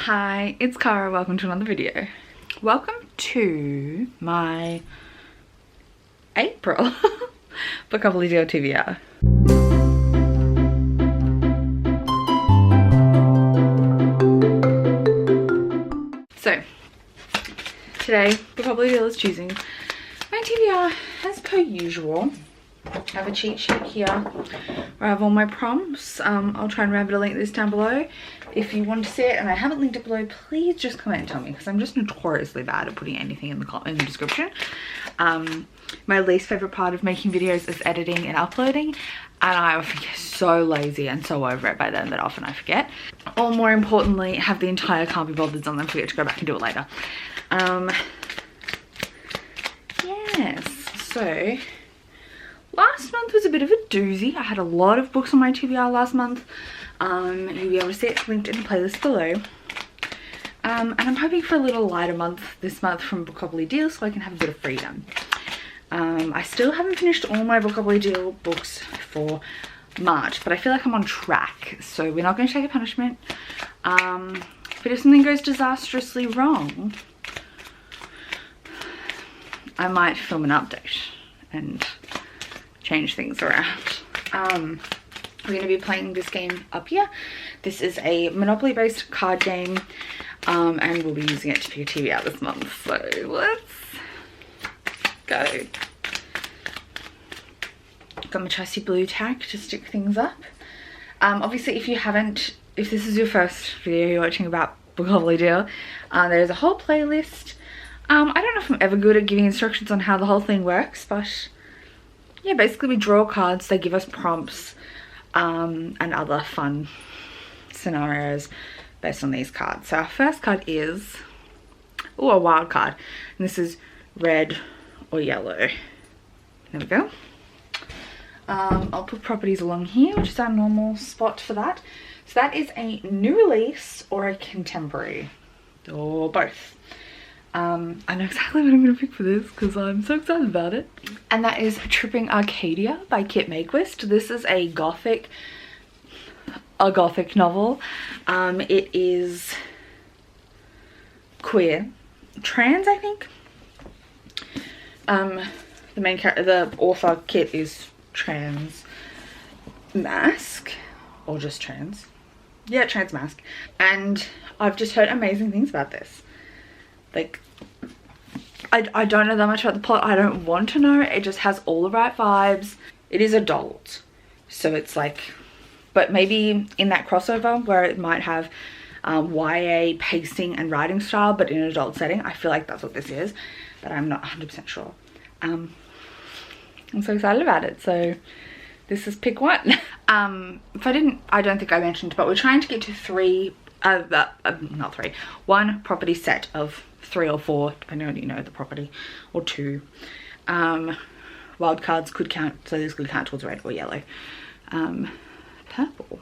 Hi, it's Cara. Welcome to another video. Welcome to my April bookopoly deal TBR. So today bookopoly deal is choosing my TBR as per usual. I have a cheat sheet here where I have all my prompts. I'll try and rabbit a link this down below if you want to see it, and I haven't linked it below. Please just comment and tell me, because I'm just notoriously bad at putting anything in the description. My least favorite part of making videos is editing and uploading, and I often get so lazy and so over it by then that often I forget, or more importantly have the entire can't be bothered on them, forget to go back and do it later. Yes, so last month was a bit of a doozy. I had a lot of books on my TBR last month. You'll be able to see it linked in the playlist below. And I'm hoping for a little lighter month this month from bookopoly deal so I can have a bit of freedom. I still haven't finished all my bookopoly deal books for March, but I feel like I'm on track, so we're not going to take a punishment. But if something goes disastrously wrong, I might film an update and change things around. We're going to be playing this game up here. This is a Monopoly based card game, and we'll be using it to pick a TBR this month, so let's go. Got my trusty blue tack to stick things up. Obviously if this is your first video you're watching about bookopoly deal, there's a whole playlist. I don't know if I'm ever good at giving instructions on how the whole thing works, but yeah, basically we draw cards, they give us prompts and other fun scenarios based on these cards. So our first card is a wild card, and this is red or yellow. There we go. I'll put properties along here, which is our normal spot for that. So that is a new release or a contemporary, or both. I know exactly what I'm going to pick for this because I'm so excited about it. And that is Tripping Arcadia by Kit Makequist. This is a gothic novel. It is queer, trans, I think. The author Kit is trans mask, or just trans. Yeah, trans mask. And I've just heard amazing things about this. Like, I don't know that much about the plot. I don't want to know. It just has all the right vibes. It is adult, so it's like, but maybe in that crossover where it might have YA pacing and writing style, but in an adult setting. I feel like that's what this is, but I'm not 100% sure. I'm so excited about it. So this is pick one. I don't think I mentioned, but we're trying to get to one property set of 3 or 4, depending on, you know, the property, or 2. Wild cards could count, so this could count towards red or yellow. Purple.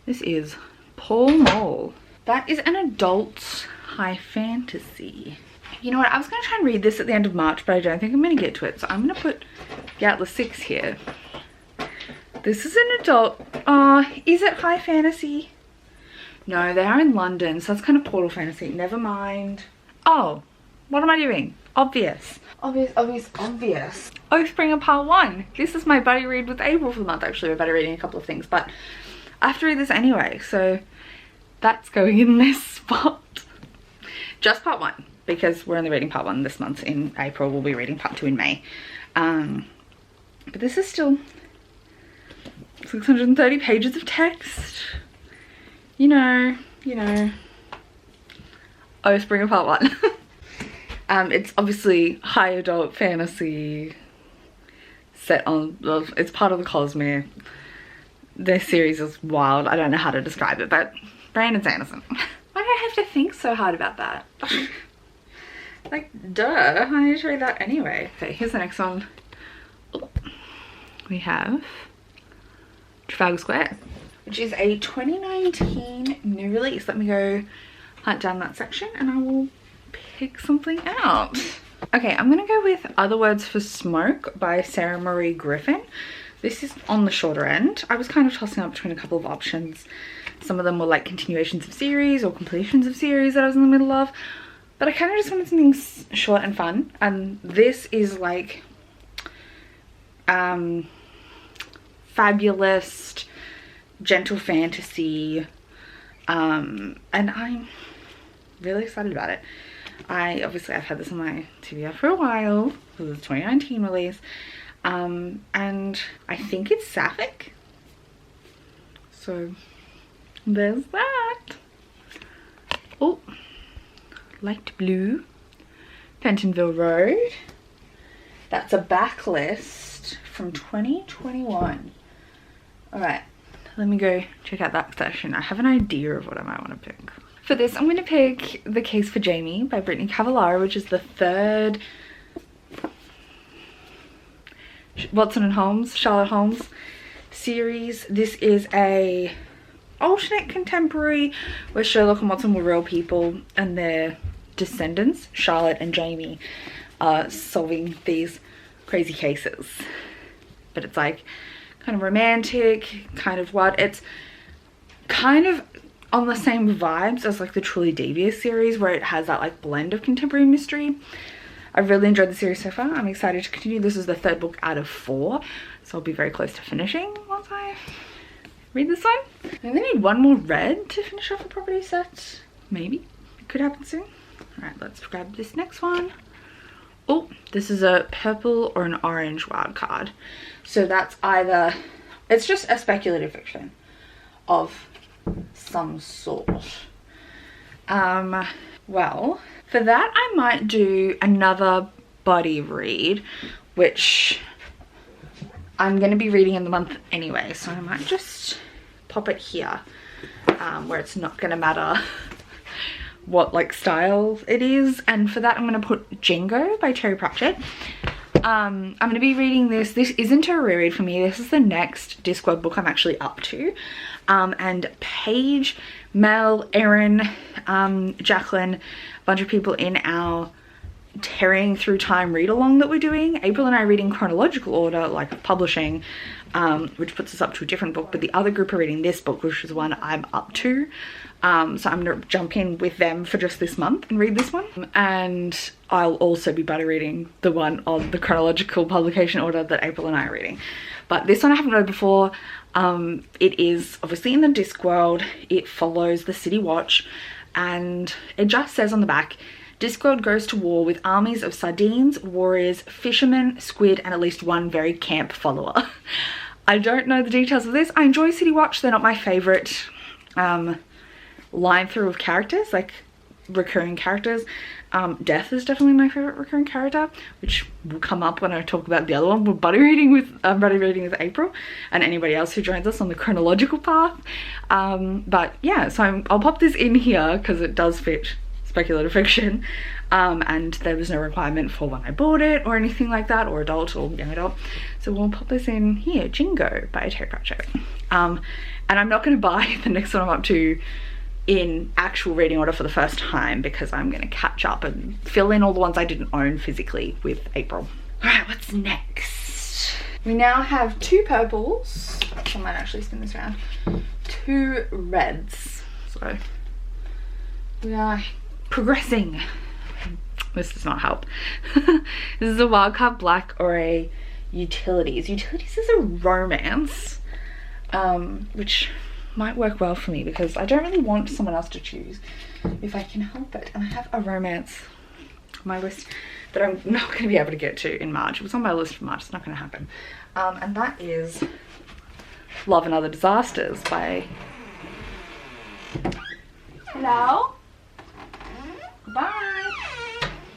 This is Pall Mall. That is an adult high fantasy. You know what, I was going to try and read this at the end of March, but I don't think I'm going to get to it, so I'm going to put the Atlas 6 here. This is an adult. Is it high fantasy? No, they are in London, so that's kind of portal fantasy. Never mind. Oh, what am I doing? Obvious. Oathbringer Part 1. This is my buddy read with April for the month. Actually, we're buddy reading a couple of things, but I have to read this anyway, so that's going in this spot. Just Part 1, because we're only reading Part 1 this month. In April, we'll be reading Part 2 in May. But this is still 630 pages of text. You know, Oathbringer Part 1. It's obviously high adult fantasy set on, it's part of the Cosmere. Their series is wild. I don't know how to describe it, but Brandon Sanderson. Why do I have to think so hard about that? Like, duh, I need to read that anyway. Okay, here's the next one. We have Trafalgar Square, which is a 2019 new release. Let me go hunt down that section and I will pick something out. Okay, I'm gonna go with Other Words for Smoke by Sarah Marie Griffin. This is on the shorter end. I was kind of tossing up between a couple of options. Some of them were like continuations of series or completions of series that I was in the middle of. But I kind of just wanted something short and fun. And this is like fabulous, gentle fantasy. And I'm really excited about it. Obviously I've had this on my TBR for a while. This is a 2019 release. And I think it's sapphic. So there's that. Oh, light blue, Pentonville Road. That's a backlist from 2021. All right, let me go check out that section. I have an idea of what I might want to pick. For this, I'm going to pick The Case for Jamie by Brittany Cavallaro, which is the third Watson and Holmes, Sherlock Holmes series. This is a alternate contemporary where Sherlock and Watson were real people and their descendants, Charlotte and Jamie, are solving these crazy cases. But it's like kind of romantic, kind of what? It's kind of on the same vibes as like the Truly Devious series, where it has that like blend of contemporary mystery. I've really enjoyed the series so far. I'm excited to continue. This is the third book out of 4, so I'll be very close to finishing once I read this one. I think I need one more red to finish off the property set. Maybe. It could happen soon. Alright, let's grab this next one. Oh, this is a purple or an orange wild card. So that's either, it's just a speculative fiction of some sort. Well, for that I might do another body read, which I'm going to be reading in the month anyway, so I might just pop it here, where it's not going to matter what like style it is. And for that I'm going to put Jingo by Terry Pratchett. I'm going to be reading this. This isn't a reread for me. This is the next Discworld book I'm actually up to. And Paige, Mel, Erin, Jacqueline, a bunch of people in our tearing through time read along that we're doing. April and I read in chronological order, like publishing, which puts us up to a different book, but the other group are reading this book, which is one I'm up to. So I'm gonna jump in with them for just this month and read this one. And I'll also be buddy reading the one on the chronological publication order that April and I are reading. But this one I haven't read before. It is obviously in the Discworld. It follows the City Watch, and it just says on the back, Discworld goes to war with armies of sardines, warriors, fishermen, squid, and at least one very camp follower. I don't know the details of this. I enjoy City Watch. They're not my favorite line through of characters, like recurring characters. Death is definitely my favorite recurring character, which will come up when I talk about the other one. We're buddy reading with April and anybody else who joins us on the chronological path. But yeah, so I'll pop this in here because it does fit speculative fiction, and there was no requirement for when I bought it or anything like that, or adult or young adult. So we'll pop this in here, Jingo by Terry Pratchett. And I'm not going to buy the next one I'm up to in actual reading order for the first time, because I'm going to catch up and fill in all the ones I didn't own physically with April. Alright, what's next? We now have 2 purples. I might actually spin this around. 2 reds. So we are progressing. This does not help. This is a wildcard black or a utilities. Utilities is a romance, which might work well for me because I don't really want someone else to choose if I can help it. And I have a romance on my list that I'm not going to be able to get to in March. It was on my list for March. It's not going to happen. And that is Love and Other Disasters by... Hello? Bye.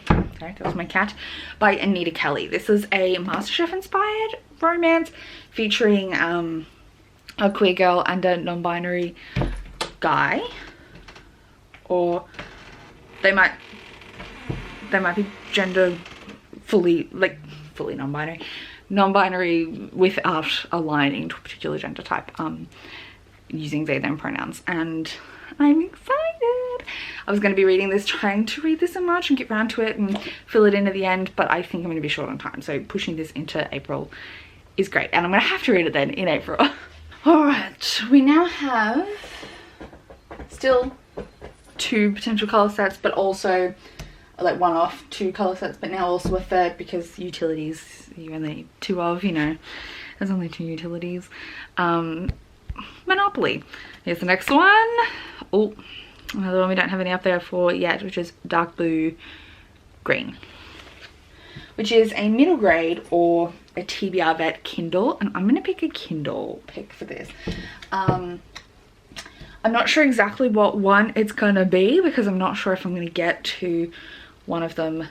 Sorry, that was my cat. By Anita Kelly. This is a MasterChef inspired romance featuring a queer girl and a non-binary guy, or they might be gender fully non-binary without aligning to a particular gender type, using they them pronouns. And I'm excited. I was going to be reading this, trying to read this in March and get round to it and fill it in at the end, but I think I'm going to be short on time, so pushing this into April is great, and I'm going to have to read it then in April. Alright, we now have still 2 potential colour sets, but also like one off 2 colour sets, but now also a third because utilities you only need 2 of, you know, there's only 2 utilities. Monopoly. Here's the next one. Oh, another one we don't have any up there for yet, which is dark blue green, which is a middle grade or a TBR vet Kindle, and I'm gonna pick a Kindle pick for this. I'm not sure exactly what one it's gonna be because I'm not sure if I'm gonna get to one of them.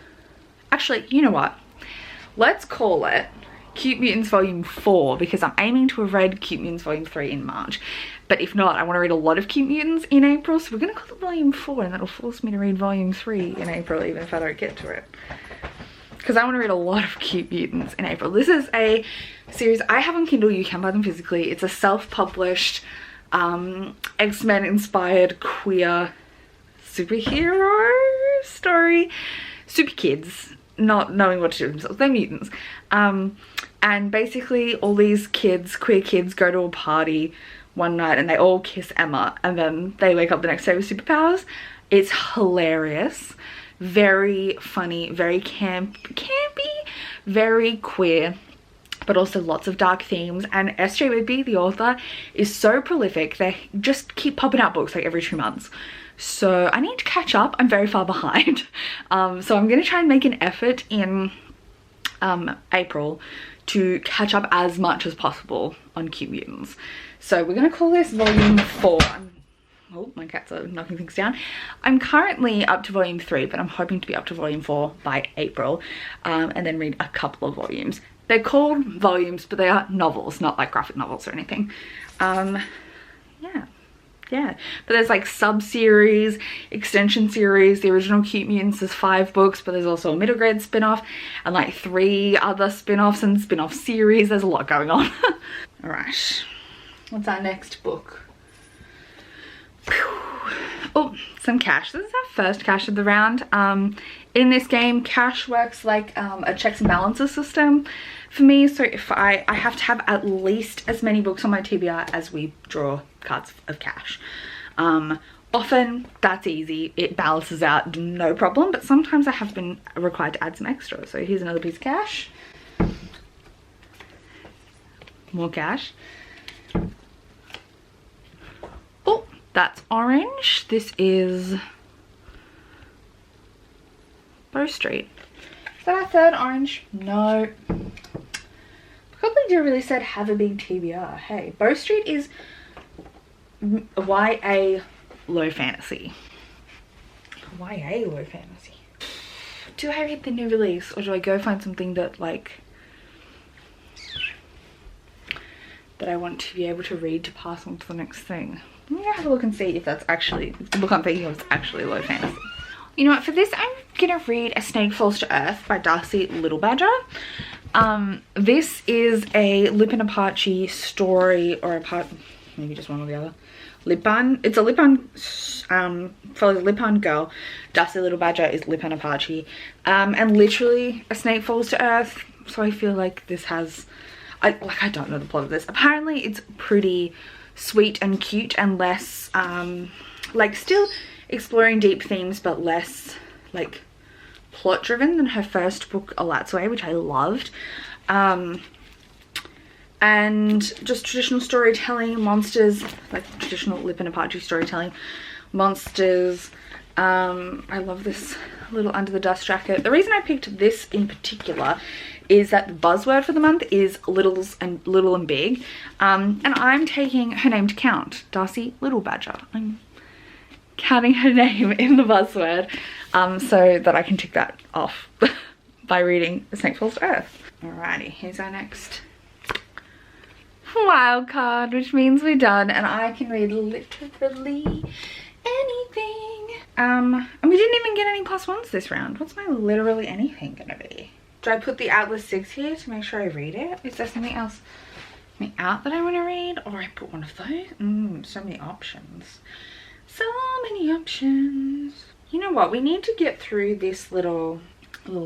Actually, you know what? Let's call it Cute Mutants Volume 4 because I'm aiming to have read Cute Mutants Volume 3 in March. But if not, I want to read a lot of Cute Mutants in April, so we're going to call it Volume 4 and that'll force me to read Volume 3 in April even if I don't get to it. Because I want to read a lot of Cute Mutants in April. This is a series I have on Kindle. You can buy them physically. It's a self-published X-Men inspired queer superhero story. Super kids not knowing what to do with themselves. They're mutants. And basically all these kids, queer kids, go to a party one night and they all kiss Emma and then they wake up the next day with superpowers. It's hilarious, very funny, very campy, very queer, but also lots of dark themes. And S.J. Whitby, the author, is so prolific. They just keep popping out books like every 2 months. So I need to catch up. I'm very far behind. So I'm going to try and make an effort in April to catch up as much as possible on Cute Mutants. So we're going to call this Volume 4. Oh, my cats are knocking things down. I'm currently up to Volume 3, but I'm hoping to be up to Volume 4 by April, and then read a couple of volumes. They're called volumes, but they are novels, not like graphic novels or anything. Yeah, but there's like sub-series, extension series. The original Cute Mutants is 5 books, but there's also a middle grade spin-off and like 3 other spin-offs and spin-off series. There's a lot going on. All right, what's our next book? Oh, some cash. This is our first cash of the round. In this game, cash works like a checks and balances system for me. So if I have to have at least as many books on my TBR as we draw cards of cash. Often that's easy, it balances out no problem, but sometimes I have been required to add some extra. So here's another piece of cash, more cash. Oh, that's orange. This is Bow Street. Is that our third orange? No. Probably do really said have a big TBR. Hey, Bow Street is YA low fantasy. YA low fantasy. Do I read the new release or do I go find something that like that I want to be able to read to pass on to the next thing? I'm gonna have a look and see if that's actually, if the book I'm thinking of is actually low fantasy. You know what, for this I'm gonna read A Snake Falls to Earth by Darcy Littlebadger. This is a Lipin Apache story, or maybe just one or the other. Lipan, it's a Lipan, follows a Lipan girl. Darcy Littlebadger is Lipan Apache. And literally A Snake Falls to Earth. So I feel like this has, I don't know the plot of this. Apparently it's pretty sweet and cute and less, like still exploring deep themes, but less like plot driven than her first book, Alat's Way, which I loved. And just traditional storytelling, monsters, like traditional Lipin Apache storytelling, monsters. I love this little Under the Dust jacket. The reason I picked this in particular is that the buzzword for the month is little and big. And I'm taking her name to count, Darcy Littlebadger. I'm counting her name in the buzzword so that I can tick that off by reading A Snake Falls to Earth. Alrighty, here's our next wild card, which means we're done and I can read literally anything. And we didn't even get any +1s this round. What's my literally anything gonna be? Do I put the Atlas 6 here to make sure I read it? Is there something else out that I want to read, or I put one of those? So many options. So many options. You know what? We need to get through this little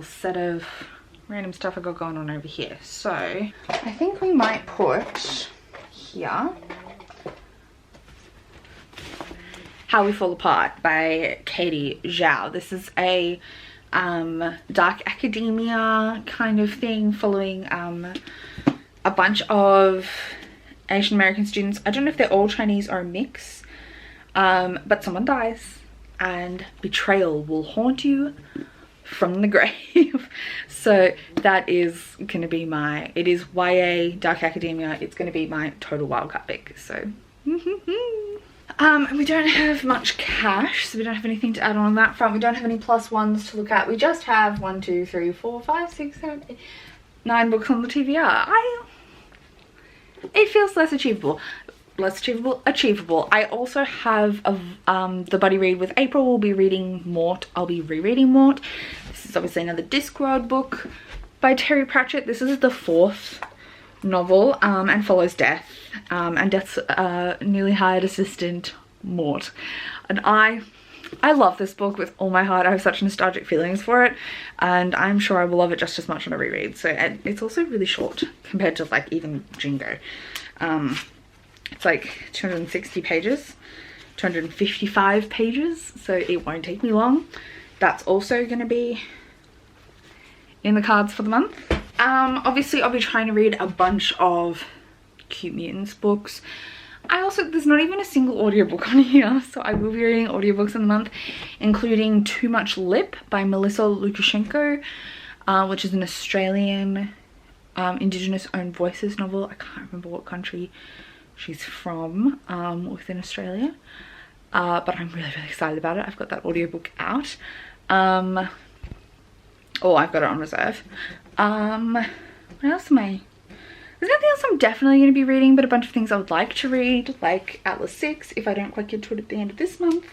set of random stuff I got going on over here. So I think we might put here How We Fall Apart by Katie Zhao. This is a dark academia kind of thing following a bunch of Asian American students. I don't know if they're all Chinese or a mix, but someone dies and betrayal will haunt you from the grave. So that is going to be my, it is YA dark academia, it's going to be my total wildcard pick. So we don't have much cash, so we don't have anything to add on that front. We don't have any plus ones to look at. We just have 1, 2, 3, 4, 5, 6, 7, 8, 9 books on the TBR. It feels less achievable. Achievable. I also have the buddy read with April. We'll be reading Mort. I'll be rereading Mort. This is obviously another Discworld book by Terry Pratchett. This is the 4th novel and follows Death, and Death's newly hired assistant Mort. And I love this book with all my heart. I have such nostalgic feelings for it, and I'm sure I will love it just as much on a reread. So, and it's also really short compared to like even Jingo. It's like 260 pages, 255 pages, so it won't take me long. That's also going to be in the cards for the month. Obviously I'll be trying to read a bunch of Cute Mutants books. There's not even a single audiobook on here, so I will be reading audiobooks in the month, including Too Much Lip by Melissa Lukashenko, which is an Australian Indigenous owned voices novel. I can't remember what country she's from within Australia, but I'm really excited about it. I've got that audiobook out. I've got it on reserve. What else am I? There's nothing else I'm definitely going to be reading, but a bunch of things I would like to read, like Atlas 6 if I don't quite get to it at the end of this month.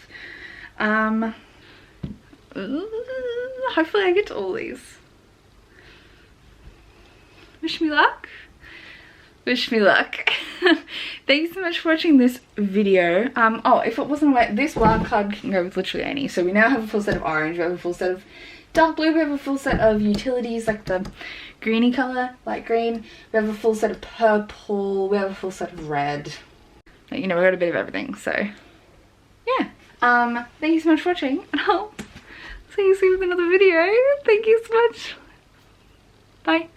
Hopefully I get to all these. Wish me luck. Wish me luck. Thanks so much for watching this video. If it wasn't aware, this wildcard can go with literally any. So we now have a full set of orange, we have a full set of dark blue, we have a full set of utilities like the greeny colour, light green, we have a full set of purple, we have a full set of red. You know, we got a bit of everything, so yeah. Thank you so much for watching, and I'll see you soon with another video. Thank you so much. Bye.